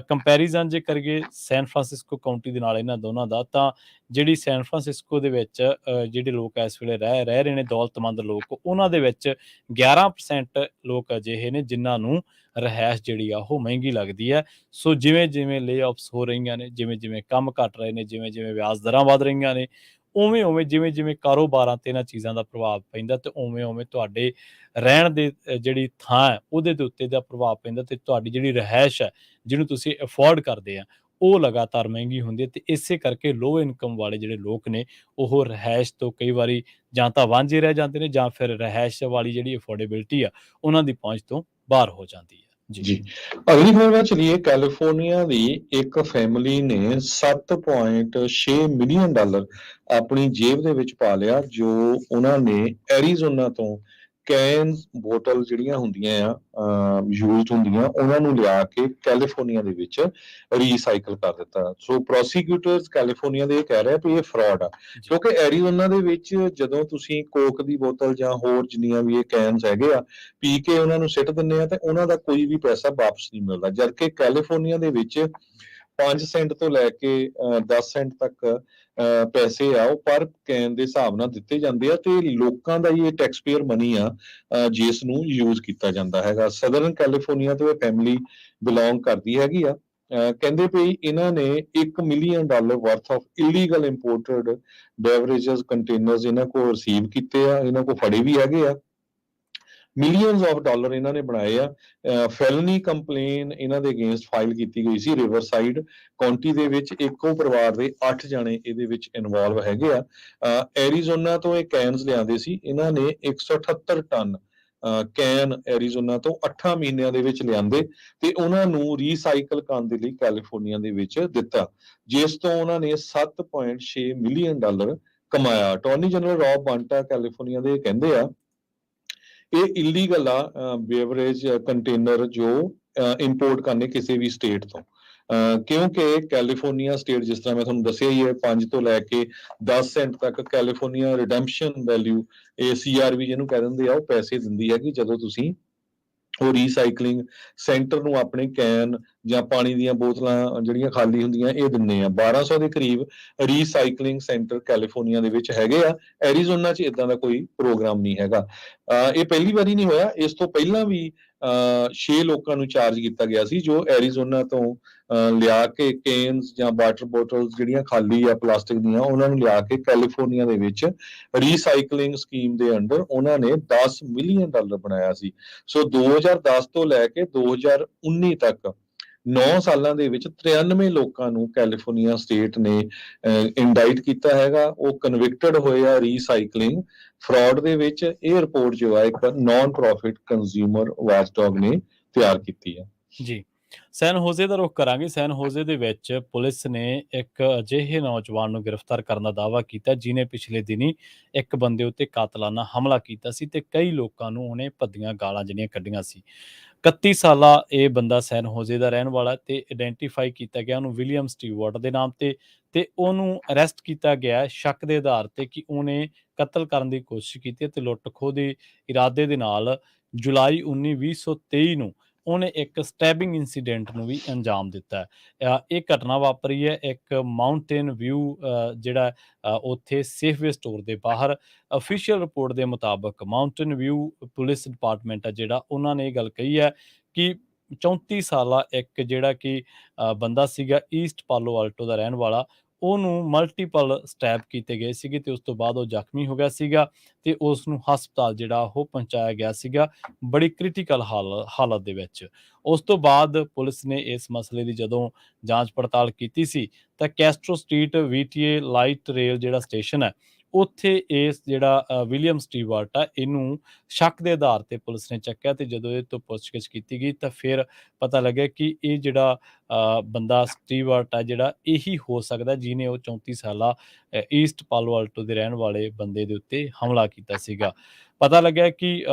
Speaker 1: ਕੰਪੈਰੀਜ਼ਨ ਜੇ ਕਰੀਏ ਸੈਨ ਫਰਾਂਸਿਸਕੋ ਕਾਉਂਟੀ ਦੇ ਨਾਲ ਇਹਨਾਂ ਦੋਨਾਂ ਦਾ ਤਾਂ ਜਿਹੜੀ ਸੈਨ ਫਰਾਂਸਿਸਕੋ ਦੇ ਵਿੱਚ ਜਿਹੜੇ ਲੋਕ ਇਸ ਵੇਲੇ ਰਹਿ ਰਹੇ ਨੇ ਦੌਲਤਮੰਦ ਲੋਕ ਉਹਨਾਂ ਦੇ ਵਿੱਚ 11% ਲੋਕ ਅਜਿਹੇ ਨੇ ਜਿਨ੍ਹਾਂ ਨੂੰ ਰਿਹਾਇਸ਼ ਜਿਹੜੀ ਆ ਉਹ ਮਹਿੰਗੀ ਲੱਗਦੀ ਹੈ। ਸੋ ਜਿਵੇਂ ਜਿਵੇਂ ਲੇਆਫਸ ਹੋ ਰਹੀਆਂ ਨੇ ਜਿਵੇਂ ਜਿਵੇਂ ਕੰਮ ਘਟ ਰਹੇ ਨੇ ਜਿਵੇਂ ਜਿਵੇਂ ਵਿਆਜ ਦਰਾਂ ਵੱਧ ਰਹੀਆਂ ਨੇ ਉਵੇਂ ਉਵੇਂ ਜਿਵੇਂ ਜਿਵੇਂ ਕਾਰੋਬਾਰਾਂ ਤੇ ਇਹਨਾਂ ਚੀਜ਼ਾਂ ਦਾ ਪ੍ਰਭਾਵ ਪੈਂਦਾ ਤੇ ਉਵੇਂ ਉਵੇਂ ਤੁਹਾਡੇ ਰਹਿਣ ਦੇ ਜਿਹੜੀ ਥਾਂ ਹੈ ਉਹਦੇ ਦੇ ਉੱਤੇ ਦਾ ਪ੍ਰਭਾਵ ਪੈਂਦਾ ਤੇ ਤੁਹਾਡੀ ਜਿਹੜੀ ਰਿਹਾਇਸ਼ ਹੈ ਜਿਹਨੂੰ ਤੁਸੀਂ ਅਫੋਰਡ ਕਰਦੇ ਆ ਉਹ ਲਗਾਤਾਰ ਮਹਿੰਗੀ ਹੁੰਦੀ ਹੈ ਤੇ ਇਸੇ ਕਰਕੇ ਲੋ ਇਨਕਮ ਵਾਲੇ ਜਿਹੜੇ ਲੋਕ ਨੇ ਉਹ ਰਿਹਾਇਸ਼ ਤੋਂ ਕਈ ਵਾਰੀ ਜਾਂ ਤਾਂ ਵਾਂਝੇ ਰਹਿ ਜਾਂਦੇ ਨੇ ਜਾਂ ਫਿਰ ਰਿਹਾਇਸ਼ ਵਾਲੀ ਜਿਹੜੀ ਅਫੋਰਡੇਬਿਲਟੀ ਆ ਉਹਨਾਂ ਦੀ ਪਹੁੰਚ ਤੋਂ ਬਾਹਰ ਹੋ ਜਾਂਦੀ ਹੈ।
Speaker 2: ਜੀ ਅਗਲੀ ਖਬਰ ਵੱਲ ਚਲੀਏ। ਕੈਲੀਫੋਰਨੀਆ ਦੀ ਇੱਕ ਫੈਮਿਲੀ ਨੇ 7.6 ਮਿਲੀਅਨ ਡਾਲਰ ਆਪਣੀ ਜੇਬ ਦੇ ਵਿੱਚ ਪਾ ਲਿਆ ਜੋ ਉਹਨਾਂ ਨੇ ਐਰੀਜ਼ੋਨਾ ਤੋਂ ਕੈਨਸ ਬੋਟਲ ਜਿਹੜੀਆਂ ਹੁੰਦੀਆਂ ਆ ਯੂਜ਼ਡ ਹੁੰਦੀਆਂ ਉਹਨਾਂ ਨੂੰ ਲਿਆ ਕੇ ਕੈਲੀਫੋਰਨੀਆ ਦੇ ਵਿੱਚ ਰੀਸਾਈਕਲ ਕਰ ਦਿੱਤਾ। ਸੋ ਪ੍ਰੋਸੀਕਿਊਟਰਸ ਕੈਲੀਫੋਰਨੀਆ ਦੇ ਇਹ ਕਹਿ ਰਹੇ ਵੀ ਇਹ ਫਰਾਡ ਆ ਕਿਉਂਕਿ ਐਰੀਜ਼ੋਨਾ ਦੇ ਵਿੱਚ ਜਦੋਂ ਤੁਸੀਂ ਕੋਕ ਦੀ ਬੋਤਲ ਜਾਂ ਹੋਰ ਜਿੰਨੀਆਂ ਵੀ ਇਹ ਕੈਨਸ ਹੈਗੇ ਆ ਪੀ ਕੇ ਉਹਨਾਂ ਨੂੰ ਸਿੱਟ ਦਿੰਦੇ ਆ ਤੇ ਉਹਨਾਂ ਦਾ ਕੋਈ ਵੀ ਪੈਸਾ ਵਾਪਸ ਨਹੀਂ ਮਿਲਦਾ ਜਦਕਿ ਕੈਲੀਫੋਰਨੀਆ ਦੇ ਵਿੱਚ 5 ਸੈਂਟ ਤੋਂ ਲੈ ਕੇ 10 ਸੈਂਟ ਤੱਕ ਪੈਸੇ ਆ ਉਹ ਪਰ ਕੈਨ ਦੇ ਹਿਸਾਬ ਨਾਲ ਦਿੱਤੇ ਜਾਂਦੇ ਆ ਤੇ ਲੋਕਾਂ ਦਾ ਹੀ ਇਹ ਟੈਕਸ ਪੇਅਰ ਮਨੀ ਆ ਜਿਸ ਨੂੰ ਯੂਜ਼ ਕੀਤਾ ਜਾਂਦਾ ਹੈਗਾ। ਸਦਰਨ ਕੈਲੀਫੋਰਨੀਆ ਤੋਂ ਇਹ ਫੈਮਿਲੀ ਬਿਲੋਂਗ ਕਰਦੀ ਹੈਗੀ ਆ। ਕਹਿੰਦੇ ਪਈ ਇਹਨਾਂ ਨੇ $1 million worth of illegal imported beverages containers ਇਹਨਾਂ ਕੋਲ ਰਿਸੀਵ ਕੀਤੇ ਆ ਇਹਨਾਂ ਕੋਲ ਫੜੇ ਵੀ ਹੈਗੇ ਆ। ਮਿਲੀਅਨਸ ਆਫ ਡਾਲਰ ਇਹਨਾਂ ਨੇ ਬਣਾਏ ਆ। ਫੈਲਨੀ ਕੰਪਲੇਨ ਇਹਨਾਂ ਦੇ ਅਗੇਂਸਟ ਫਾਈਲ ਕੀਤੀ ਗਈ ਸੀ ਰਿਵਰਸਾਈਡ ਕਾਉਂਟੀ ਦੇ ਵਿੱਚ ਇੱਕੋ ਪਰਿਵਾਰ ਦੇ 8 ਜਣੇ ਇਹਦੇ ਵਿੱਚ ਇਨਵੋਲਵ ਹੈਗੇ ਆ। ਐਰੀਜ਼ੋਨਾ ਤੋਂ ਇਹ ਕੈਨਸ ਲਿਆਂਦੇ ਸੀ ਇਹਨਾਂ ਨੇ 178 ਟਨ ਕੈਨ ਐਰੀਜ਼ੋਨਾ ਤੋਂ 8 ਮਹੀਨਿਆਂ ਦੇ ਵਿੱਚ ਲਿਆਂਦੇ ਤੇ ਉਹਨਾਂ ਨੂੰ ਰੀਸਾਈਕਲ ਕਰਨ ਦੇ ਲਈ ਕੈਲੀਫੋਰਨੀਆ ਦੇ ਵਿੱਚ ਦਿੱਤਾ ਜਿਸ ਤੋਂ ਉਹਨਾਂ ਨੇ 7.6 ਮਿਲੀਅਨ ਡਾਲਰ ਕਮਾਇਆ। ਅਟਾਰਨੀ ਜਨਰਲ ਰੌਬ ਬਾਂਟਾ ਕੈਲੀਫੋਰਨੀਆ ਦੇ ਕਹਿੰਦੇ ਆ ਇਹ ਇਲੀਗਲ ਆ ਬੇਵਰੇਜ ਕੰਟੇਨਰ ਜੋ ਇੰਪੋਰਟ ਕਰਨੇ ਕਿਸੇ ਵੀ ਸਟੇਟ ਤੋਂ ਕਿਉਂਕਿ ਕੈਲੀਫੋਰਨੀਆ ਸਟੇਟ ਜਿਸ ਤਰ੍ਹਾਂ ਮੈਂ ਤੁਹਾਨੂੰ ਦੱਸਿਆ ਹੀ ਹੈ 5 ਤੋਂ ਲੈ ਕੇ 10 ਸੈਂਟ ਤੱਕ ਕੈਲੀਫੋਰਨੀਆ ਰਿਡੈਂਪਸ਼ਨ ਵੈਲਿਊ ਇਹ CRV ਜਿਹਨੂੰ ਕਹਿ ਦਿੰਦੇ ਆ ਉਹ ਪੈਸੇ ਦਿੰਦੀ ਹੈ ਕਿ ਜਦੋਂ ਤੁਸੀਂ ਉਹ ਰੀਸਾਈਕਲਿੰਗ ਸੈਂਟਰ ਨੂੰ ਆਪਣੇ ਕੈਨ ਜਾਂ ਪਾਣੀ ਦੀਆਂ ਬੋਤਲਾਂ ਜਿਹੜੀਆਂ ਖਾਲੀ ਹੁੰਦੀਆਂ ਇਹ ਦਿੰਦੇ ਆ। 1200 ਦੇ ਕਰੀਬ ਰੀਸਾਈਕਲਿੰਗ ਸੈਂਟਰ ਕੈਲੀਫੋਰਨੀਆ ਦੇ ਵਿੱਚ ਹੈਗੇ ਆ। ਐਰੀਜ਼ੋਨਾ 'ਚ ਇਦਾਂ ਦਾ ਕੋਈ ਪ੍ਰੋਗਰਾਮ ਨਹੀਂ ਹੈਗਾ। ਇਹ ਪਹਿਲੀ ਵਾਰੀ ਨਹੀਂ ਹੋਇਆ ਇਸ ਤੋਂ ਪਹਿਲਾਂ ਵੀ 6 ਲੋਕਾਂ ਨੂੰ ਚਾਰਜ ਕੀਤਾ ਗਿਆ ਸੀ ਜੋ ਐਰੀਜ਼ੋਨਾ ਤੋਂ ਲਿਆ ਕੇ ਕੇਨਸ ਜਾਂ ਵਾਟਰ ਬੋਟਲਸ ਜਿਹੜੀਆਂ ਖਾਲੀ ਆ ਪਲਾਸਟਿਕ ਦੀਆਂ ਉਹਨਾਂ ਨੂੰ ਲਿਆ ਕੇ ਕੈਲੀਫੋਰਨੀਆ ਦੇ ਵਿੱਚ ਰੀਸਾਈਕਲਿੰਗ ਸਕੀਮ ਦੇ ਅੰਡਰ ਉਹਨਾਂ ਨੇ $10 ਮਿਲੀਅਨ ਬਣਾਇਆ ਸੀ। ਸੋ 2010 ਤੋਂ ਲੈ ਕੇ 2019 ਤੱਕ 9 ਸਾਲਾਂ ਦੇ ਵਿੱਚ 93 ਲੋਕਾਂ ਨੂੰ ਕੈਲੀਫੋਰਨੀਆ ਸਟੇਟ ਨੇ ਇੰਡਾਈਟ ਕੀਤਾ ਹੈਗਾ ਉਹ ਕਨਵਿਕਟਡ ਹੋਏ ਆ ਰੀਸਾਈਕਲਿੰਗ ਫਰਾਡ ਦੇ ਵਿੱਚ। ਇਹ ਰਿਪੋਰਟ ਜੋ ਹੈ ਇੱਕ ਨਾਨ ਪ੍ਰੋਫਿਟ ਕੰਜ਼ਿਊਮਰ ਵਾਚਡੌਗ ਨੇ ਤਿਆਰ ਕੀਤੀ ਹੈ।
Speaker 1: ਜੀ ਸੈਨ ਹੋਜ਼ੇ ਦਾ ਰੁਖ ਕਰਾਂਗੇ। ਸੈਨ ਹੋਜ਼ੇ ਦੇ ਵਿੱਚ ਪੁਲਿਸ ਨੇ ਇੱਕ ਅਜਿਹੇ ਨੌਜਵਾਨ ਨੂੰ ਗ੍ਰਿਫਤਾਰ ਕਰਨ ਦਾ ਦਾਅਵਾ ਕੀਤਾ ਜਿਨੇ ਪਿਛਲੇ ਦਿਨੀ ਇੱਕ ਬੰਦੇ ਉੱਤੇ ਕਾਤਲਾਨਾ ਹਮਲਾ ਕੀਤਾ ਸੀ ਤੇ ਕਈ ਲੋਕਾਂ ਨੂੰ ਉਹਨੇ ਭੱਦੀਆਂ ਗਾਲਾਂ ਜਿਹੜੀਆਂ ਕੱਢੀਆਂ ਸੀ। 31 ਸਾਲਾ ਇਹ ਬੰਦਾ ਸੈਨ ਹੋਜ਼ੇ ਦਾ ਰਹਿਣ ਵਾਲਾ ਤੇ ਆਇਡੈਂਟੀਫਾਈ ਕੀਤਾ ਗਿਆ ਉਹਨੂੰ ਵਿਲੀਅਮ ਸਟੀਵਰਟ ਦੇ ਨਾਮ ਤੇ ਉਹਨੂੰ ਅਰੈਸਟ ਕੀਤਾ ਗਿਆ ਸ਼ੱਕ ਦੇ ਆਧਾਰ ਤੇ ਕਿ ਉਹਨੇ ਕਤਲ ਕਰਨ ਦੀ ਕੋਸ਼ਿਸ਼ ਕੀਤੀ ਤੇ ਲੁੱਟ ਖੋਹ ਦੇ ਇਰਾਦੇ ਦੇ ਨਾਲ ਜੁਲਾਈ 19 2023 ਨੂੰ ਉਹਨੇ ਇੱਕ ਸਟੈਬਿੰਗ ਇਨਸੀਡੈਂਟ ਨੂੰ ਵੀ ਅੰਜਾਮ ਦਿੱਤਾ ਹੈ। ਇਹ ਘਟਨਾ ਵਾਪਰੀ ਹੈ ਇੱਕ ਮਾਊਂਟੇਨ ਵਿਊ ਜਿਹੜਾ ਉੱਥੇ ਸੇਫਵੇ ਸਟੋਰ ਦੇ ਬਾਹਰ। ਅਫੀਸ਼ੀਅਲ ਰਿਪੋਰਟ ਦੇ ਮੁਤਾਬਕ ਮਾਊਂਟੇਨ ਵਿਊ ਪੁਲਿਸ ਡਿਪਾਰਟਮੈਂਟ ਆ ਜਿਹੜਾ, ਉਹਨਾਂ ਨੇ ਇਹ ਗੱਲ ਕਹੀ ਹੈ ਕਿ 34 ਸਾਲਾ ਇੱਕ ਜਿਹੜਾ ਕਿ ਬੰਦਾ ਸੀਗਾ ਈਸਟ ਪਾਲੋ ਆਲਟੋ ਦਾ ਰਹਿਣ ਵਾਲਾ, ਉਹਨੂੰ ਮਲਟੀਪਲ ਸਟੈਬ ਕੀਤੇ ਗਏ ਸੀਗੇ ਤੇ ਉਸ ਤੋਂ ਬਾਅਦ ਉਹ ਜ਼ਖਮੀ ਹੋ ਗਿਆ ਸੀਗਾ ਤੇ ਉਸ ਨੂੰ ਹਸਪਤਾਲ ਜਿਹੜਾ ਉਹ ਪਹੁੰਚਾਇਆ ਗਿਆ ਸੀਗਾ ਬੜੀ ਕ੍ਰਿਟੀਕਲ ਹਾਲਤ ਦੇ ਵਿੱਚ। ਉਸ ਤੋਂ ਬਾਅਦ ਪੁਲਿਸ ਨੇ ਇਸ ਮਸਲੇ ਦੀ ਜਦੋਂ ਜਾਂਚ ਪੜਤਾਲ ਕੀਤੀ ਸੀ ਤਾਂ ਕੈਸਟਰੋ ਸਟਰੀਟ VTA ਲਾਈਟ ਰੇਲ ਜਿਹੜਾ ਸਟੇਸ਼ਨ ਹੈ ਉੱਥੇ ਇਸ ਜਿਹੜਾ ਵਿਲੀਅਮ ਸਟੀਵਰਟ ਆ ਇਹਨੂੰ ਸ਼ੱਕ ਦੇ ਆਧਾਰ ਤੇ ਪੁਲਿਸ ਨੇ ਚੱਕਿਆ ਤੇ ਜਦੋਂ ਇਹ ਤੋਂ ਪੁੱਛਗਿੱਛ ਕੀਤੀ ਗਈ ਤਾਂ ਫਿਰ ਪਤਾ ਲੱਗਿਆ ਕਿ ਇਹ ਜਿਹੜਾ ਬੰਦਾ ਸਟੀਵਰਟ ਆ ਜਿਹੜਾ ਇਹੀ ਹੋ ਸਕਦਾ ਜਿਹਨੇ ਉਹ 34 ਸਾਲਾ ਈਸਟ ਪਾਲੋ ਆਲਟੋ ਦੇ ਰਹਿਣ ਵਾਲੇ ਬੰਦੇ ਦੇ ਉੱਤੇ ਹਮਲਾ ਕੀਤਾ ਸੀਗਾ। ਪਤਾ ਲੱਗਿਆ ਕਿ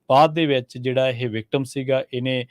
Speaker 1: ਬਾਅਦ ਦੇ ਵਿੱਚ ਜਿਹੜਾ ਇਹ ਵਿਕਟਮ ਸੀਗਾ ਇਹਨੇ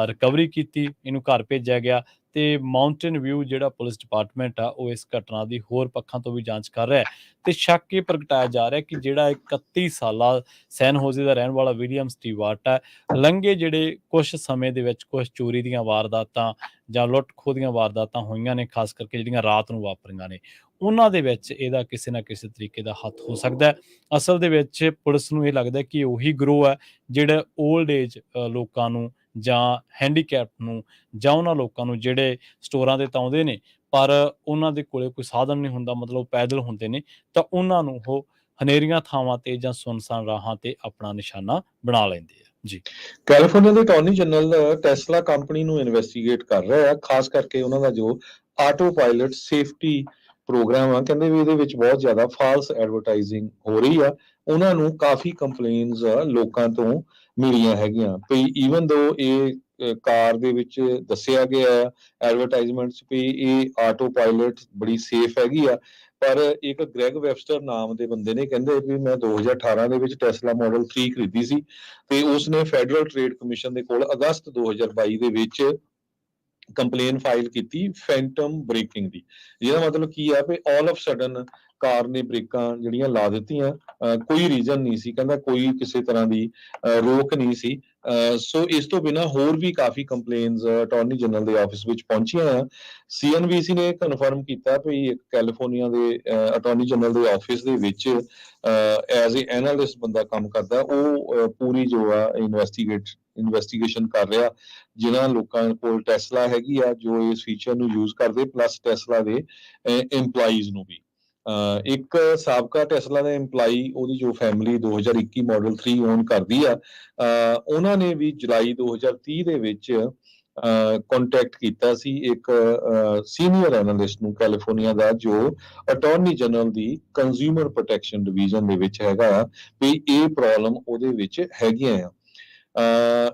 Speaker 1: ਰਿਕਵਰੀ ਕੀਤੀ, ਇਹਨੂੰ ਘਰ ਭੇਜਿਆ ਗਿਆ ਤੇ ਮਾਊਂਟੇਨ ਵਿਊ ਜਿਹੜਾ ਪੁਲਿਸ ਡਿਪਾਰਟਮੈਂਟ ਆ ਉਹ ਇਸ ਘਟਨਾ ਦੀ ਹੋਰ ਪੱਖਾਂ ਤੋਂ ਵੀ ਜਾਂਚ ਕਰ ਰਿਹਾ ਹੈ ਤੇ ਸ਼ੱਕ ਇਹ ਪ੍ਰਗਟਾਇਆ ਜਾ ਰਿਹਾ ਕਿ ਜਿਹੜਾ 31 ਸਾਲਾ ਸੈਨ ਹੋਜ਼ੇ ਦਾ ਰਹਿਣ ਵਾਲਾ ਵਿਲੀਅਮ ਸਟੀਵਰਟ ਹੈ, ਲੰਘੇ ਜਿਹੜੇ ਕੁਝ ਸਮੇਂ ਦੇ ਵਿੱਚ ਕੁਝ ਚੋਰੀ ਦੀਆਂ ਵਾਰਦਾਤਾਂ ਜਾਂ ਲੁੱਟ ਖੋਹ ਦੀਆਂ ਵਾਰਦਾਤਾਂ ਹੋਈਆਂ ਨੇ, ਖਾਸ ਕਰਕੇ ਜਿਹੜੀਆਂ ਰਾਤ ਨੂੰ ਵਾਪਰੀਆਂ ਨੇ, ਉਹਨਾਂ ਦੇ ਵਿੱਚ ਇਹਦਾ ਕਿਸੇ ਨਾ ਕਿਸੇ ਤਰੀਕੇ ਦਾ ਹੱਥ ਹੋ ਸਕਦਾ ਹੈ। ਅਸਲ ਦੇ ਵਿੱਚ ਪੁਲਿਸ ਨੂੰ ਇਹ ਲੱਗਦਾ ਕਿ ਉਹੀ ਗਰੋਹ ਹੈ ਜਿਹੜਾ ਓਲਡ ਏਜ ਲੋਕਾਂ ਨੂੰ ਜਾਂ ਹੈਂਡੀਕੈਪ ਨੂੰ ਜਾਂ ਉਹਨਾਂ ਲੋਕਾਂ ਨੂੰ ਜਿਹੜੇ ਸਟੋਰਾਂ ਤੇ ਤਾਂ ਆਉਂਦੇ ਨੇ ਪਰ ਉਹਨਾਂ ਦੇ ਕੋਲੇ ਕੋਈ ਸਾਧਨ ਨਹੀਂ ਹੁੰਦਾ, ਮਤਲਬ ਪੈਦਲ ਹੁੰਦੇ ਨੇ, ਤਾਂ ਉਹਨਾਂ ਨੂੰ ਉਹ ਹਨੇਰੀਆਂ ਥਾਵਾਂ ਤੇ ਜਾਂ ਸੁੰਨਸਾਨ ਰਾਹਾਂ ਤੇ ਆਪਣਾ ਨਿਸ਼ਾਨਾ ਬਣਾ ਲੈਂਦੇ ਆ। ਜੀ।
Speaker 2: ਕੈਲੀਫੋਰਨੀਆ ਦੇ ਅਟਾਰਨੀ ਜਨਰਲ ਟੈਸਲਾ ਕੰਪਨੀ ਨੂੰ ਇਨਵੈਸਟੀਗੇਟ ਕਰ ਰਿਹਾ ਹੈ, ਖਾਸ ਕਰਕੇ ਉਹਨਾਂ ਦਾ ਜੋ ਆਟੋ ਪਾਇਲਟ ਸੇਫਟੀ ਪ੍ਰੋਗਰਾਮ ਆ, ਕਹਿੰਦੇ ਵੀ ਇਹਦੇ ਵਿੱਚ ਬਹੁਤ ਜ਼ਿਆਦਾ ਫਾਲਸ ਐਡਵਰਟਾਈਜ਼ਿੰਗ ਹੋ ਰਹੀ ਆ। ਉਹਨਾਂ ਨੂੰ ਕਾਫੀ ਕੰਪਲੇਨਸ ਲੋਕਾਂ ਤੋਂ ਮਿਲੀਆਂ ਹੈਗੀਆਂ ਵੀ ਈਵਨ ਦੋ ਇਹ ਕਾਰ ਦੇ ਵਿੱਚ ਦੱਸਿਆ ਗਿਆ ਐਡਵਰਟਾਈਜ਼ਮੈਂਟ 'ਚ ਵੀ ਇਹ ਆਟੋ ਪਾਇਲਟ ਬੜੀ ਸੇਫ ਹੈਗੀ ਆ, ਪਰ ਇੱਕ ਗ੍ਰੈਗ ਵੈਬਸਟਰ ਨਾਮ ਦੇ ਬੰਦੇ ਨੇ ਕਹਿੰਦੇ ਵੀ ਮੈਂ 2018 ਦੇ ਵਿੱਚ ਟੈਸਲਾ ਮਾਡਲ 3 ਖਰੀਦੀ ਸੀ ਤੇ ਉਸਨੇ ਫੈਡਰਲ ਟ੍ਰੇਡ ਕਮਿਸ਼ਨ ਦੇ ਕੋਲ ਅਗਸਤ 2022 ਦੇ ਵਿੱਚ ਕੰਪਲੇਨ ਫਾਈਲ ਕੀਤੀ ਫੈਂਟਮ ਬ੍ਰੇਕਿੰਗ ਦੀ। ਜਿਹਦਾ ਮਤਲਬ ਕੀ ਆ ਵੀ ਆਲ ਆਫ ਸਡਨ ਕਾਰ ਨੇ ਬ੍ਰੇਕਾਂ ਜਿਹੜੀਆਂ ਲਾ ਦਿੱਤੀਆਂ, ਕੋਈ ਰੀਜ਼ਨ ਨਹੀਂ ਸੀ, ਕਹਿੰਦਾ ਕੋਈ ਕਿਸੇ ਤਰ੍ਹਾਂ ਦੀ ਰੋਕ ਨਹੀਂ ਸੀ। ਸੋ ਇਸ ਤੋਂ ਬਿਨਾਂ ਹੋਰ ਵੀ ਕਾਫੀ ਕੰਪਲੇਨਸ ਅਟਾਰਨੀ ਜਨਰਲ ਦੇ ਆਫਿਸ ਵਿੱਚ ਪਹੁੰਚੀਆਂ ਆ। CNBC ਨੇ ਕਨਫਰਮ ਕੀਤਾ ਵੀ ਇੱਕ ਕੈਲੀਫੋਰਨੀਆ ਦੇ ਅਟਾਰਨੀ ਜਨਰਲ ਦੇ ਆਫਿਸ ਦੇ ਵਿੱਚ ਐਜ਼ ਏ ਐਨਾਲਿਸਟ ਬੰਦਾ ਕੰਮ ਕਰਦਾ, ਉਹ ਪੂਰੀ ਜੋ ਆ ਇਨਵੈਸਟੀਗੇਸ਼ਨ ਕਰ ਰਿਹਾ ਜਿਨ੍ਹਾਂ ਲੋਕਾਂ ਕੋਲ ਟੈਸਲਾ ਹੈਗੀ ਆ ਜੋ ਇਸ ਫੀਚਰ ਨੂੰ ਯੂਜ਼ ਕਰਦੇ, ਪਲੱਸ ਟੈਸਲਾ ਦੇ EMPLOYEES ਨੂੰ ਵੀ। ਇੱਕ ਸਾਬਕਾ ਟੈਸਲਾ ਦਾ EMPLOYEE, ਉਹਦੀ ਜੋ ਫੈਮਿਲੀ 2021 ਮਾਡਲ 3 ਓਨ ਕਰਦੀ ਆ, ਉਹਨਾਂ ਨੇ ਵੀ ਜੁਲਾਈ 2030 ਦੇ ਵਿੱਚ ਕੰਟੈਕਟ ਕੀਤਾ ਸੀ ਇੱਕ ਸੀਨੀਅਰ ਐਨਾਲਿਸਟ ਨੂੰ ਕੈਲੀਫੋਰਨੀਆ ਦਾ ਜੋ ਅਟਾਰਨੀ ਜਨਰਲ ਦੀ ਕੰਜ਼ਿਊਮਰ ਪ੍ਰੋਟੈਕਸ਼ਨ ਡਿਵੀਜ਼ਨ ਦੇ ਵਿੱਚ ਹੈਗਾ ਵੀ ਇਹ ਪ੍ਰੋਬਲਮ ਉਹਦੇ ਵਿੱਚ ਹੈਗੀਆਂ ਆ।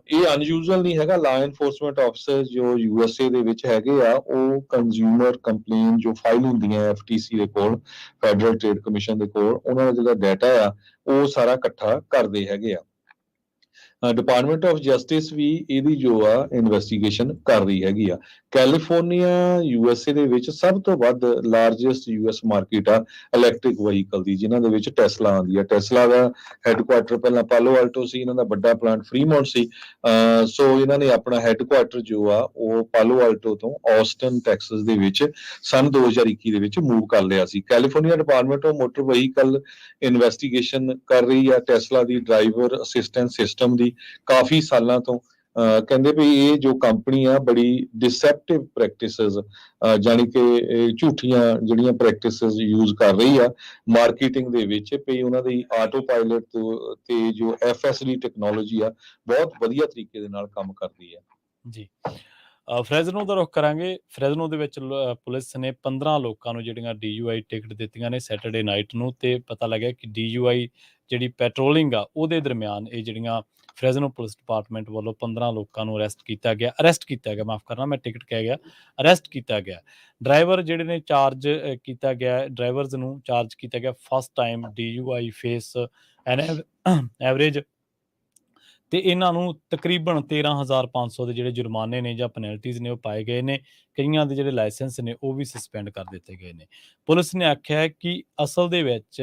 Speaker 2: ਇਹ ਅਨਯੂਜ਼ੂਅਲ ਨਹੀਂ ਹੈਗਾ। ਲਾ ਐਨਫੋਰਸਮੈਂਟ ਆਫਿਸਰ ਜੋ USA ਦੇ ਵਿੱਚ ਹੈਗੇ ਆ, ਉਹ ਕੰਜ਼ਿਊਮਰ ਕੰਪਲੇਨ ਜੋ ਫਾਈਲ ਹੁੰਦੀਆਂ FTC ਦੇ ਕੋਲ, ਫੈਡਰਲ ਟ੍ਰੇਡ ਕਮਿਸ਼ਨ ਦੇ ਕੋਲ, ਉਹਨਾਂ ਦਾ ਜਿਹੜਾ ਡਾਟਾ ਆ ਉਹ ਸਾਰਾ ਇਕੱਠਾ ਕਰਦੇ ਹੈਗੇ ਆ। ਡਿਪਾਰਟਮੈਂਟ ਆਫ ਜਸਟਿਸ ਵੀ ਇਹਦੀ ਜੋ ਆ ਇਨਵੈਸਟੀਗੇਸ਼ਨ ਕਰ ਰਹੀ ਹੈਗੀ ਆ। ਕੈਲੀਫੋਰਨੀਆ USA ਦੇ ਵਿੱਚ ਸਭ ਤੋਂ ਵੱਧ ਲਾਰਜੈਸਟ US ਮਾਰਕੀਟ ਆ ਇਲੈਕਟ੍ਰਿਕ ਵਹੀਕਲ ਦੀ, ਜਿਨ੍ਹਾਂ ਦੇ ਵਿੱਚ ਟੈਸਲਾ ਆਉਂਦੀ ਆ। ਟੈਸਲਾ ਦਾ ਹੈੱਡਕੁਆਟਰ ਪਹਿਲਾਂ ਪਾਲੋ ਆਲਟੋ ਸੀ, ਇਹਨਾਂ ਦਾ ਵੱਡਾ ਪਲਾਂਟ ਫਰੀਮੌਂਟ ਸੀ। ਸੋ ਇਹਨਾਂ ਨੇ ਆਪਣਾ ਹੈੱਡਕੁਆਟਰ ਜੋ ਆ ਉਹ ਪਾਲੋ ਆਲਟੋ ਤੋਂ ਆਸਟਨ ਟੈਕਸਸ ਦੇ ਵਿੱਚ ਸਨ 2021 ਦੇ ਵਿੱਚ ਮੂਵ ਕਰ ਲਿਆ ਸੀ। California department of motor vehicle investigation ਕਰ ਰਹੀ ਆ ਟੈਸਲਾ ਦੀ ਡਰਾਈਵਰ ਅਸਿਸਟੈਂਸ ਸਿਸਟਮ ਦੀ ਕਾਫੀ ਸਾਲਾਂ ਤੋਂ। ਕਹਿੰਦੇ ਵੀ ਇਹ ਜੋ ਕੰਪਨੀ ਆ ਬੜੀ ਡਿਸੈਪਟਿਵ ਪ੍ਰੈਕਟਿਸਿਸ, ਜਾਣੀ ਕਿ ਝੂਠੀਆਂ ਜਿਹੜੀਆਂ ਪ੍ਰੈਕਟਿਸਿਸ ਯੂਜ਼ ਕਰ ਰਹੀ ਆ ਮਾਰਕੀਟਿੰਗ ਦੇ ਵਿੱਚ, ਵੀ ਉਹਨਾਂ ਦੀ ਆਟੋ ਪਾਇਲਟ ਤੇ ਜੋ FSD ਟੈਕਨੋਲੋਜੀ ਆ ਬਹੁਤ ਵਧੀਆ ਤਰੀਕੇ ਦੇ ਨਾਲ ਕੰਮ ਕਰਦੀ ਆ।
Speaker 1: ਜੀ। ਫਰੈਜ਼ਨੋ ਦਾ ਰੁਖ ਕਰਾਂਗੇ। ਫਰੈਜ਼ਨੋ ਦੇ ਵਿੱਚ ਪੁਲਿਸ ਨੇ 15 ਲੋਕਾਂ ਨੂੰ ਜਿਹੜੀਆਂ DUI ਟਿਕਟ ਦਿੱਤੀਆਂ ਨੇ ਸੈਟਰਡੇ ਨਾਈਟ ਨੂੰ, ਤੇ ਪਤਾ ਲੱਗਿਆ ਕਿ DUI ਜਿਹੜੀ ਪੈਟਰੋਲਿੰਗ ਆ ਉਹਦੇ ਦਰਮਿਆਨ ਇਹ ਜਿਹੜੀਆਂ ਫਰੈਜ਼ਨੋ ਪੁਲਿਸ ਡਿਪਾਰਟਮੈਂਟ ਵੱਲੋਂ 15 ਲੋਕਾਂ ਨੂੰ ਅਰੈਸਟ ਕੀਤਾ ਗਿਆ, ਮਾਫ ਕਰਨਾ ਮੈਂ ਟਿਕਟ ਕਹਿ ਗਿਆ, ਅਰੈਸਟ ਕੀਤਾ ਗਿਆ। ਡਰਾਈਵਰ ਜਿਹੜੇ ਨੇ ਚਾਰਜ ਕੀਤਾ ਗਿਆ, ਡਰਾਈਵਰਸ ਨੂੰ ਚਾਰਜ ਕੀਤਾ ਗਿਆ ਫਸਟ ਟਾਈਮ DUI ਫੇਸ ਐਨ ਐਵਰੇਜ, ਤੇ ਇਹਨਾਂ ਨੂੰ ਤਕਰੀਬਨ 13,500 ਦੇ ਜਿਹੜੇ ਜੁਰਮਾਨੇ ਨੇ ਜਾਂ ਪੈਨਲਟੀਜ਼ ਨੇ ਉਹ ਪਾਏ ਗਏ ਨੇ। ਕਈਆਂ ਦੇ ਜਿਹੜੇ ਲਾਇਸੈਂਸ ਨੇ ਉਹ ਵੀ ਸਸਪੈਂਡ ਕਰ ਦਿੱਤੇ ਗਏ ਨੇ। ਪੁਲਿਸ ਨੇ ਆਖਿਆ ਹੈ ਕਿ ਅਸਲ ਦੇ ਵਿੱਚ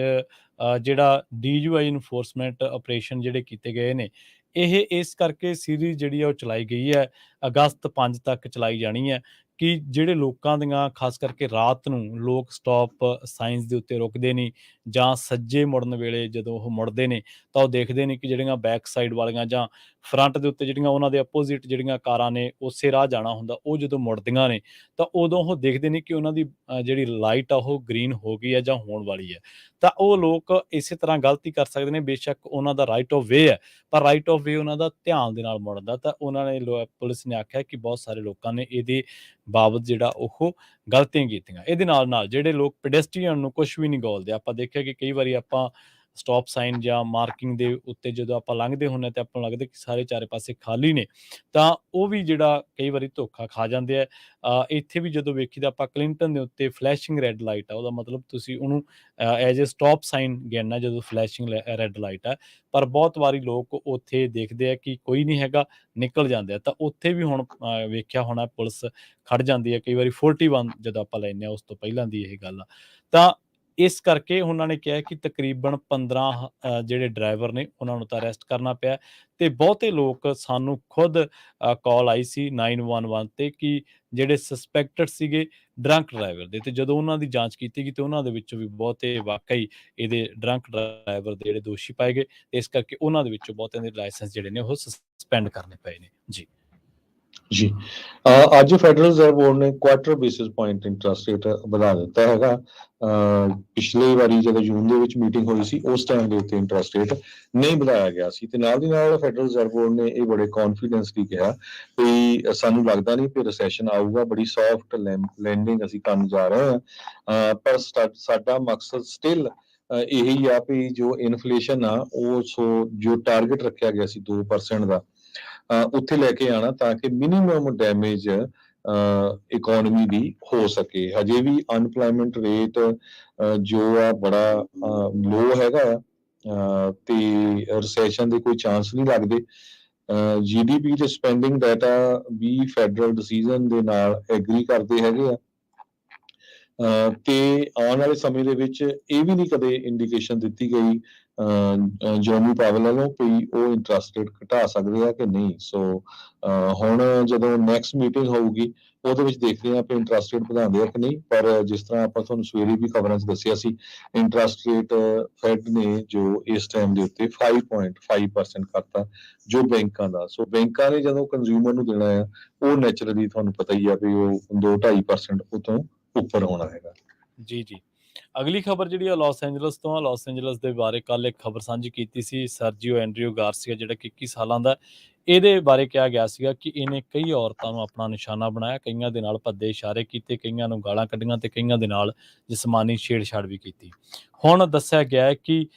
Speaker 1: ਜਿਹੜਾ DUI ਇਨਫੋਰਸਮੈਂਟ ਆਪਰੇਸ਼ਨ ਜਿਹੜੇ ਕੀਤੇ ਗਏ ਨੇ, ਇਹ ਇਸ ਕਰਕੇ ਸੀਰੀਜ਼ ਜਿਹੜੀ ਆ ਉਹ ਚਲਾਈ ਗਈ ਹੈ, ਅਗਸਤ 5 ਤੱਕ ਚਲਾਈ ਜਾਣੀ ਹੈ ਕਿ ਜਿਹੜੇ ਲੋਕਾਂ ਦੀਆਂ ਖਾਸ ਕਰਕੇ ਰਾਤ ਨੂੰ ਲੋਕ ਸਟਾਪ ਸਾਈਨਸ ਦੇ ਉੱਤੇ ਰੁਕਦੇ ਨਹੀਂ ਜਾਂ ਸੱਜੇ ਮੁੜਨ ਵੇਲੇ ਜਦੋਂ ਉਹ ਮੁੜਦੇ ਨੇ ਤਾਂ ਉਹ ਦੇਖਦੇ ਨੇ ਕਿ ਜਿਹੜੀਆਂ ਬੈਕ ਸਾਈਡ ਵਾਲੀਆਂ ਜਾਂ ਫਰੰਟ ਦੇ ਉੱਤੇ ਜਿਹੜੀਆਂ ਉਹਨਾਂ ਦੇ ਅਪੋਜ਼ਿਟ ਜਿਹੜੀਆਂ ਕਾਰਾਂ ਨੇ ਉਸੇ ਰਾਹ ਜਾਣਾ ਹੁੰਦਾ, ਉਹ ਜਦੋਂ ਮੁੜਦੀਆਂ ਨੇ ਤਾਂ ਉਦੋਂ ਉਹ ਦੇਖਦੇ ਨੇ ਕਿ ਉਹਨਾਂ ਦੀ ਜਿਹੜੀ ਲਾਈਟ ਆ ਉਹ ਗ੍ਰੀਨ ਹੋ ਗਈ ਹੈ ਜਾਂ ਹੋਣ ਵਾਲੀ ਹੈ। ਤਾਂ ਉਹ ਲੋਕ ਇਸੇ ਤਰ੍ਹਾਂ ਗਲਤੀ ਕਰ ਸਕਦੇ ਨੇ, ਬੇਸ਼ੱਕ ਉਹਨਾਂ ਦਾ ਰਾਈਟ ਆਫ ਵੇ ਹੈ, ਪਰ ਰਾਈਟ ਆਫ ਵੇ ਉਹਨਾਂ ਦਾ ਧਿਆਨ ਦੇ ਨਾਲ ਮੁੜਦਾ। ਤਾਂ ਉਹਨਾਂ ਨੇ ਪੁਲਿਸ ਨੇ ਆਖਿਆ ਕਿ ਬਹੁਤ ਸਾਰੇ ਲੋਕਾਂ ਨੇ ਇਹਦੇ ਬਾਬਤ ਜਿਹੜਾ ਉਹ ਗਲਤੀਆਂ ਕੀਤੀਆਂ। ਇਹਦੇ ਨਾਲ ਜਿਹੜੇ ਲੋਕ ਪੈਡੈਸਟਰੀਅਨ ਨੂੰ ਕੁਛ ਵੀ ਨਹੀਂ ਗੌਲਦੇ, ਆਪਾਂ ਦੇਖਿਆ ਕਿ ਕਈ ਵਾਰੀ ਆਪਾਂ ਸਟਾਪ ਸਾਈਨ ਜਾਂ ਮਾਰਕਿੰਗ ਦੇ ਉੱਤੇ ਜਦੋਂ ਆਪਾਂ ਲੰਘਦੇ ਹੁੰਦੇ ਹਾਂ ਤੇ ਆਪਾਂ ਨੂੰ ਲੱਗਦਾ ਕਿ ਸਾਰੇ ਚਾਰੇ ਪਾਸੇ ਖਾਲੀ ਨੇ, ਤਾਂ ਉਹ ਵੀ ਜਿਹੜਾ ਕਈ ਵਾਰੀ ਧੋਖਾ ਖਾ ਜਾਂਦੇ ਆ। ਇੱਥੇ ਵੀ ਜਦੋਂ ਵੇਖੀਦਾ ਆਪਾਂ ਕਲਿੰਟਨ ਦੇ ਉੱਤੇ ਫਲੈਸ਼ਿੰਗ ਰੈੱਡ ਲਾਈਟ ਆ, ਉਹਦਾ ਮਤਲਬ ਤੁਸੀਂ ਉਹਨੂੰ ਐਜ਼ ਏ ਸਟਾਪ ਸਾਈਨ ਗਿਣਨਾ ਜਦੋਂ ਫਲੈਸ਼ਿੰਗ ਰੈੱਡ ਲਾਈਟ ਆ, ਪਰ ਬਹੁਤ ਵਾਰੀ ਲੋਕ ਉੱਥੇ ਦੇਖਦੇ ਆ ਕਿ ਕੋਈ ਨਹੀਂ ਹੈਗਾ, ਨਿਕਲ ਜਾਂਦੇ ਆ। ਤਾਂ ਉੱਥੇ ਵੀ ਹੁਣ ਵੇਖਿਆ ਹੋਣਾ ਪੁਲਿਸ ਖੜ ਜਾਂਦੀ ਹੈ ਕਈ ਵਾਰੀ 41 ਜਦੋਂ ਆਪਾਂ ਲੈਂਦੇ ਹਾਂ ਉਸ ਤੋਂ ਪਹਿਲਾਂ ਦੀ ਇਹ ਗੱਲ ਆ। ਤਾਂ ਇਸ ਕਰਕੇ ਉਹਨਾਂ ਨੇ ਕਿਹਾ ਕਿ ਤਕਰੀਬਨ 15 ਜਿਹੜੇ ਡਰਾਈਵਰ ਨੇ ਉਹਨਾਂ ਨੂੰ ਤਾਂ ਅਰੈਸਟ ਕਰਨਾ ਪਿਆ ਤੇ ਬਹੁਤੇ ਲੋਕ ਸਾਨੂੰ ਖੁਦ ਕਾਲ ਆਈ ਸੀ 911 ਤੇ ਕਿ ਜਿਹੜੇ ਸਸਪੈਕਟਡ ਸੀਗੇ ਡਰੰਕ ਡਰਾਈਵਰ ਦੇ, ਤੇ ਜਦੋਂ ਉਹਨਾਂ ਦੀ ਜਾਂਚ ਕੀਤੀ ਗਈ ਤੇ ਉਹਨਾਂ ਦੇ ਵਿੱਚੋਂ ਵੀ ਬਹੁਤੇ ਵਾਕਈ ਇਹਦੇ ਡਰੰਕ ਡਰਾਈਵਰ ਦੇ ਜਿਹੜੇ ਦੋਸ਼ੀ ਪਾਏ ਗਏ ਤੇ ਇਸ ਕਰਕੇ ਉਹਨਾਂ ਦੇ ਵਿੱਚੋਂ ਬਹੁਤਿਆਂ ਦੇ ਲਾਇਸੈਂਸ ਜਿਹੜੇ ਨੇ ਉਹ ਸਸਪੈਂਡ ਕਰਨੇ ਪਏ ਨੇ। ਜੀ
Speaker 2: ਜੀ ਅੱਜ ਫੈਡਰਲ ਰਿਜ਼ਰਵ ਬੋਰਡ ਨੇ quarter basis point interest rate ਵਧਾ ਦਿੱਤਾ ਹੈਗਾ। ਪਿਛਲੀ ਵਾਰੀ ਜਦੋਂ ਜੂਨ ਦੇ ਵਿੱਚ ਮੀਟਿੰਗ ਹੋਈ ਸੀ ਉਸ ਟਾਈਮ ਦੇ ਉੱਤੇ ਇੰਟਰਸਟ ਰੇਟ ਨਹੀਂ ਵਧਾਇਆ ਗਿਆ ਸੀ ਤੇ ਨਾਲ ਦੀ ਨਾਲ ਫੈਡਰਲ ਰਿਜ਼ਰਵ ਬੋਰਡ ਨੇ ਇਹ ਬੜੇ ਕੌਨਫੀਡੈਂਸਲੀ ਕਿਹਾ ਕਿ ਸਾਨੂੰ ਲੱਗਦਾ ਨਹੀਂ ਕਿ ਰਿਸੈਸ਼ਨ ਆਊਗਾ, ਬੜੀ ਸੌਫਟ ਲੈਂਡਿੰਗ ਅਸੀਂ ਕਰਨ ਜਾ ਰਹੇ ਹਾਂ, ਪਰ ਸਾਡਾ ਮਕਸਦ ਸਟਿਲ ਇਹੀ ਆ ਵੀ ਜੋ ਇਨਫਲੇਸ਼ਨ ਆ ਉਹ ਜੋ ਟਾਰਗੇਟ ਰੱਖਿਆ ਗਿਆ ਸੀ 2% ਦਾ ਉੱਥੇ ਲੈ ਕੇ ਆਣਾ ਤਾਂ ਕਿ ਮਿਨੀਮਮ ਡੈਮੇਜ ਇਕਨੋਮੀ ਦੀ ਹੋ ਸਕੇ। ਹਜੇ ਵੀ ਅਨਪਲਾਇਮੈਂਟ ਰੇਟ ਜੋ ਆ ਬੜਾ ਲੋ ਹੈਗਾ ਤੇ ਰਿਸੈਸ਼ਨ ਦੇ ਕੋਈ ਚਾਂਸ ਨਹੀਂ ਲੱਗਦੇ। GDP ਤੇ ਸਪੈਂਡਿੰਗ ਡਾਟਾ ਵੀ ਫੈਡਰਲ ਡਿਸੀਜਨ ਦੇ ਨਾਲ ਐਗਰੀ ਕਰਦੇ ਹੈਗੇ ਆ ਤੇ ਆਉਣ ਵਾਲੇ ਸਮੇਂ ਦੇ ਵਿੱਚ ਇਹ ਵੀ ਨਹੀਂ ਕਦੇ ਇੰਡੀਕੇਸ਼ਨ ਦਿੱਤੀ ਗਈ ਜਰਮੀ ਪਾਵਲ ਵੱਲੋਂ ਵੀ ਉਹ ਇੰਟਰਸਟ ਰੇਟ ਘਟਾ ਸਕਦੇ ਆ ਕਿ ਨਹੀਂ। ਸੋ ਹੁਣ ਜਦੋਂ ਨੈਕਸਟ ਮੀਟਿੰਗ ਹੋਊਗੀ ਉਹਦੇ ਵਿੱਚ ਦੇਖਦੇ ਹਾਂ ਕਿ ਇੰਟਰਸਟ ਰੇਟ ਵਧਾਉਂਦੇ ਆ ਕਿ ਨਹੀਂ, ਪਰ ਜਿਸ ਤਰ੍ਹਾਂ ਆਪਾਂ ਤੁਹਾਨੂੰ ਸਵੇਰੇ ਵੀ ਖਬਰਾਂ 'ਚ ਦੱਸਿਆ ਸੀ ਇੰਟਰਸਟ ਰੇਟ ਫੈਡ ਨੇ ਜੋ ਇਸ ਟਾਈਮ ਦੇ ਉੱਤੇ 5.5% ਕਰਤਾ ਜੋ ਬੈਂਕਾਂ ਦਾ। ਸੋ ਬੈਂਕਾਂ ਨੇ ਜਦੋਂ ਕੰਜ਼ਿਊਮਰ ਨੂੰ ਦੇਣਾ ਆ ਉਹ ਨੈਚੁਰਲੀ ਤੁਹਾਨੂੰ ਪਤਾ ਹੀ ਆ ਵੀ ਉਹ 2-2.5% ਉਤੋਂ ਉੱਪਰ ਹੋਣਾ ਹੈਗਾ।
Speaker 1: ਜੀ ਜੀ ਅਗਲੀ ਖਬਰ ਜਿਹੜੀ ਆ ਲਾਸ ਐਂਜਲਸ ਤੋਂ ਆ। ਲਾਸ ਐਂਜਲਸ ਦੇ ਬਾਰੇ ਕੱਲ ਇੱਕ ਖਬਰ ਸਾਂਝੀ ਕੀਤੀ ਸੀ। ਸਰਜੀਓ ਐਂਡਰਿਓ ਗਾਰਸੀਆ ਜਿਹੜਾ ਕਿ 21 ਸਾਲਾਂ ਦਾ, ਇਹਦੇ ਬਾਰੇ ਕਿਹਾ ਗਿਆ ਸੀਗਾ ਕਿ ਇਹਨੇ ਕਈ ਔਰਤਾਂ ਨੂੰ ਆਪਣਾ ਨਿਸ਼ਾਨਾ ਬਣਾਇਆ, ਕਈਆਂ ਦੇ ਨਾਲ ਭੱਦੇ ਇਸ਼ਾਰੇ ਕੀਤੇ, ਕਈਆਂ ਨੂੰ ਗਾਲਾਂ ਕੱਢੀਆਂ ਤੇ ਕਈਆਂ ਦੇ ਨਾਲ ਜਿਸਮਾਨੀ ਛੇੜਛਾੜ ਵੀ ਕੀਤੀ। ਹੁਣ ਦੱਸਿਆ ਗਿਆ ਹੈ ਕਿ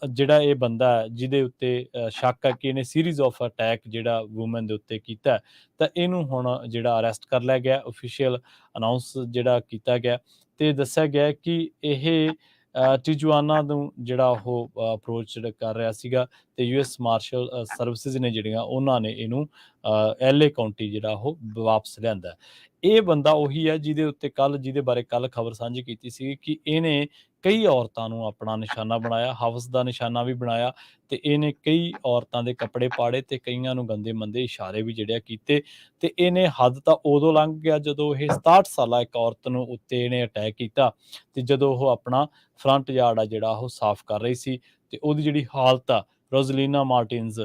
Speaker 1: ਜਿਹੜਾ ਇਹ ਬੰਦਾ ਹੈ ਜਿਹਦੇ ਉੱਤੇ ਸ਼ੱਕ ਹੈ ਕਿ ਇਹਨੇ ਸੀਰੀਜ਼ ਆਫ ਅਟੈਕ ਜਿਹੜਾ ਵੂਮਨ ਦੇ ਉੱਤੇ ਕੀਤਾ, ਤਾਂ ਇਹਨੂੰ ਹੁਣ ਜਿਹੜਾ ਅਰੈਸਟ ਕਰ ਲਿਆ ਗਿਆ, ਓਫੀਸ਼ੀਅਲ ਅਨਾਉਂਸ ਜਿਹੜਾ ਕੀਤਾ ਗਿਆ ਤੇ ਦੱਸਿਆ ਗਿਆ ਕਿ ਇਹ ਟਿਜੁਆਨਾ ਨੂੰ ਜਿਹੜਾ ਉਹ ਅਪਰੋਚ ਕਰ ਰਿਹਾ ਸੀਗਾ ਤੇ US ਮਾਰਸ਼ਲ ਸਰਵਿਸਿਜ਼ ਨੇ ਜਿਹੜੀਆਂ ਉਹਨਾਂ ਨੇ ਇਹਨੂੰ LA ਕਾਉਂਟੀ ਜਿਹੜਾ ਉਹ ਵਾਪਸ ਲਿਆਂਦਾ। ਇਹ ਬੰਦਾ ਉਹੀ ਹੈ ਜਿਹਦੇ ਬਾਰੇ ਕੱਲ ਖਬਰ ਸਾਂਝੀ ਕੀਤੀ ਸੀ ਕਿ ਇਹਨੇ ਕਈ ਔਰਤਾਂ ਨੂੰ ਆਪਣਾ ਨਿਸ਼ਾਨਾ ਬਣਾਇਆ, ਹਵਸ ਦਾ ਨਿਸ਼ਾਨਾ ਵੀ ਬਣਾਇਆ ਤੇ ਇਹਨੇ ਕਈ ਔਰਤਾਂ ਦੇ ਕੱਪੜੇ ਪਾੜੇ ਤੇ ਕਈਆਂ ਨੂੰ ਗੰਦੇ ਮੰਦੇ ਇਸ਼ਾਰੇ ਵੀ ਜਿਹੜੇ ਕੀਤੇ ਤੇ ਇਹਨੇ ਹੱਦ ਤਾਂ ਉਦੋਂ ਲੰਘ ਗਿਆ ਜਦੋਂ ਇਹ 67 ਸਾਲਾ ਇੱਕ ਔਰਤ ਨੂੰ ਉੱਤੇ ਇਹਨੇ ਅਟੈਕ ਕੀਤਾ ਤੇ ਜਦੋਂ ਉਹ ਆਪਣਾ ਫਰੰਟ ਯਾਰਡ ਆ ਜਿਹੜਾ ਉਹ ਸਾਫ਼ ਕਰ ਰਹੀ ਸੀ ਤੇ ਉਹਦੀ ਜਿਹੜੀ ਹਾਲਤ ਆ, ਰੋਜ਼ਲੀਨਾ ਮਾਰਟਿਨਸ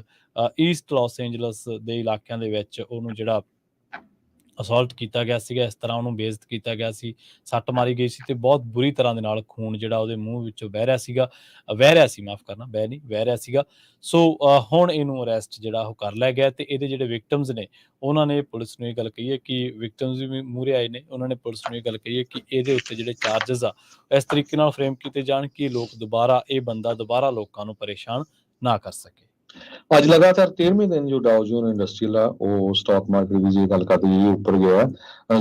Speaker 1: ਈਸਟ ਲਾਸ ਐਂਜਲਸ ਦੇ ਇਲਾਕਿਆਂ ਦੇ ਵਿੱਚ ਉਹਨੂੰ ਜਿਹੜਾ ਅਸੌਲਟ ਕੀਤਾ ਗਿਆ ਸੀਗਾ, ਇਸ ਤਰ੍ਹਾਂ ਉਹਨੂੰ ਬੇਇੱਜ਼ਤ ਕੀਤਾ ਗਿਆ ਸੀ, ਸੱਟ ਮਾਰੀ ਗਈ ਸੀ ਤੇ ਬਹੁਤ ਬੁਰੀ ਤਰ੍ਹਾਂ ਦੇ ਨਾਲ ਖੂਨ ਜਿਹੜਾ ਉਹਦੇ ਮੂੰਹ ਵਿੱਚੋਂ ਵਹਿ ਰਿਹਾ ਸੀਗਾ। ਸੋ ਹੁਣ ਇਹਨੂੰ ਅਰੈਸਟ ਜਿਹੜਾ ਉਹ ਕਰ ਲਿਆ ਗਿਆ ਤੇ ਇਹਦੇ ਜਿਹੜੇ ਵਿਕਟਮਸ ਨੇ ਉਹਨਾਂ ਨੇ ਪੁਲਿਸ ਨੂੰ ਇਹ ਗੱਲ ਕਹੀ ਹੈ ਕਿ ਵਿਕਟਮਸ ਵੀ ਮੂਹਰੇ ਆਏ ਨੇ, ਉਹਨਾਂ ਨੇ ਪੁਲਿਸ ਨੂੰ ਇਹ ਗੱਲ ਕਹੀ ਹੈ ਕਿ ਇਹਦੇ ਉੱਤੇ ਜਿਹੜੇ ਚਾਰਜਸ ਆ ਇਸ ਤਰੀਕੇ ਨਾਲ ਫਰੇਮ ਕੀਤੇ ਜਾਣ ਕਿ ਇਹ ਬੰਦਾ ਦੁਬਾਰਾ ਲੋਕਾਂ ਨੂੰ ਪਰੇਸ਼ਾਨ ਨਾ ਕਰ ਸਕੇ।
Speaker 2: ਅੱਜ ਲਗਾਤਾਰ 13ਵੇਂ ਦਿਨ ਜੋ ਡਾਓ ਜੋਨ ਇੰਡਸਟਰੀਅਲ ਆ ਉਹ ਸਟਾਕ ਮਾਰਕੀਟ ਦੀ ਜੇ ਗੱਲ ਕਰਦੇ ਜੀ ਉੱਪਰ ਗਿਆ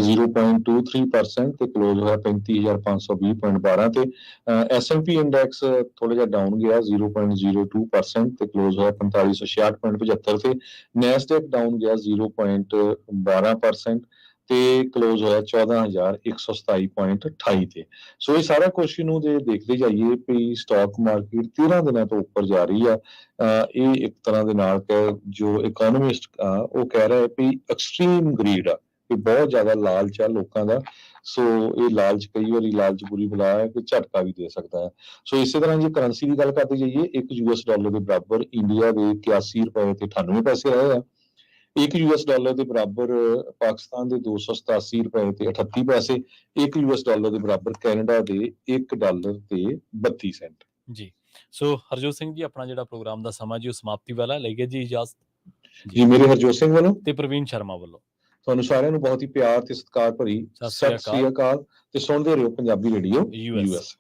Speaker 2: 0.23% ਤੇ ਕਲੋਜ਼ ਹੋਇਆ 35,520.12 ਤੇ S&P ਇੰਡੈਕਸ ਥੋੜਾ ਜਿਹਾ ਡਾਊਨ ਗਿਆ 0.02% ਤੇ ਕਲੋਜ਼ ਹੋਇਆ 4566.75 ਤੇ ਨੈਸਡੈਕ ਡਾਊਨ ਗਿਆ 0.12% ਤੇ ਕਲੋਜ਼ ਹੋਇਆ 14,127.28 ਤੇ। ਸੋ ਇਹ ਸਾਰਾ ਕੁਝ ਨੂੰ ਜੇ ਦੇਖਦੇ ਜਾਈਏ ਵੀ ਸਟਾਕ ਮਾਰਕੀਟ 13 ਦਿਨਾਂ ਤੋਂ ਉੱਪਰ ਜਾ ਰਹੀ ਆ। ਇਹ ਇੱਕ ਤਰ੍ਹਾਂ ਦੇ ਨਾਲ ਜੋ ਇਕਨੋਮਿਸਟ ਆ ਉਹ ਕਹਿ ਰਿਹਾ ਵੀ ਐਕਸਟ੍ਰੀਮ ਗਰੀਡ ਆ, ਕਿ ਬਹੁਤ ਜ਼ਿਆਦਾ ਲਾਲਚ ਆ ਲੋਕਾਂ ਦਾ। ਸੋ ਇਹ ਲਾਲਚ ਕਈ ਵਾਰੀ ਲਾਲਚ ਬੁਰੀ ਬਲਾ ਹੈ ਕਿ ਝਟਕਾ ਵੀ ਦੇ ਸਕਦਾ ਹੈ। ਸੋ ਇਸੇ ਤਰ੍ਹਾਂ ਜੇ ਕਰੰਸੀ ਦੀ ਗੱਲ ਕਰਦੇ ਜਾਈਏ, $1 ਦੇ ਬਰਾਬਰ ਇੰਡੀਆ ਦੇ 81 ਰੁਪਏ ਤੇ 98 ਪੈਸੇ ਰਹੇ ਆ। $1 ਦੇ ਬਰਾਬਰ ਪਾਕਿਸਤਾਨ ਦੇ 287 ਰੁਪਏ ਤੇ 38 ਪੈਸੇ, $1 ਦੇ ਬਰਾਬਰ ਕੈਨੇਡਾ ਦੇ $1 ਤੇ 32 ਸੈਂਟ।
Speaker 1: ਜੀ, ਸੋ ਹਰਜੋਤ ਸਿੰਘ ਜੀ, ਆਪਣਾ ਜਿਹੜਾ ਪ੍ਰੋਗਰਾਮ ਦਾ ਸਮਾਂ ਜੀ ਉਹ ਸਮਾਪਤੀ ਵਾਲਾ, ਲਈਏ ਜੀ ਇਜਾਜ਼ਤ।
Speaker 2: ਜੀ, ਮੇਰੇ ਹਰਜੋਤ ਸਿੰਘ ਵੱਲੋਂ
Speaker 1: ਤੇ ਪ੍ਰਵੀਨ ਸ਼ਰਮਾ ਵੱਲੋਂ
Speaker 2: ਤੁਹਾਨੂੰ ਸਾਰਿਆਂ ਨੂੰ ਬਹੁਤ ਹੀ ਪਿਆਰ ਤੇ ਸਤਿਕਾਰ ਭਰੀ
Speaker 1: ਸਤਿ ਸ੍ਰੀ
Speaker 2: ਸਤਿ ਸ੍ਰੀ ਅਕਾਲ ਤੇ ਸੁਣਦੇ ਰਹੋ ਪੰਜਾਬੀ ਰੇਡੀਓ
Speaker 1: US।
Speaker 2: US।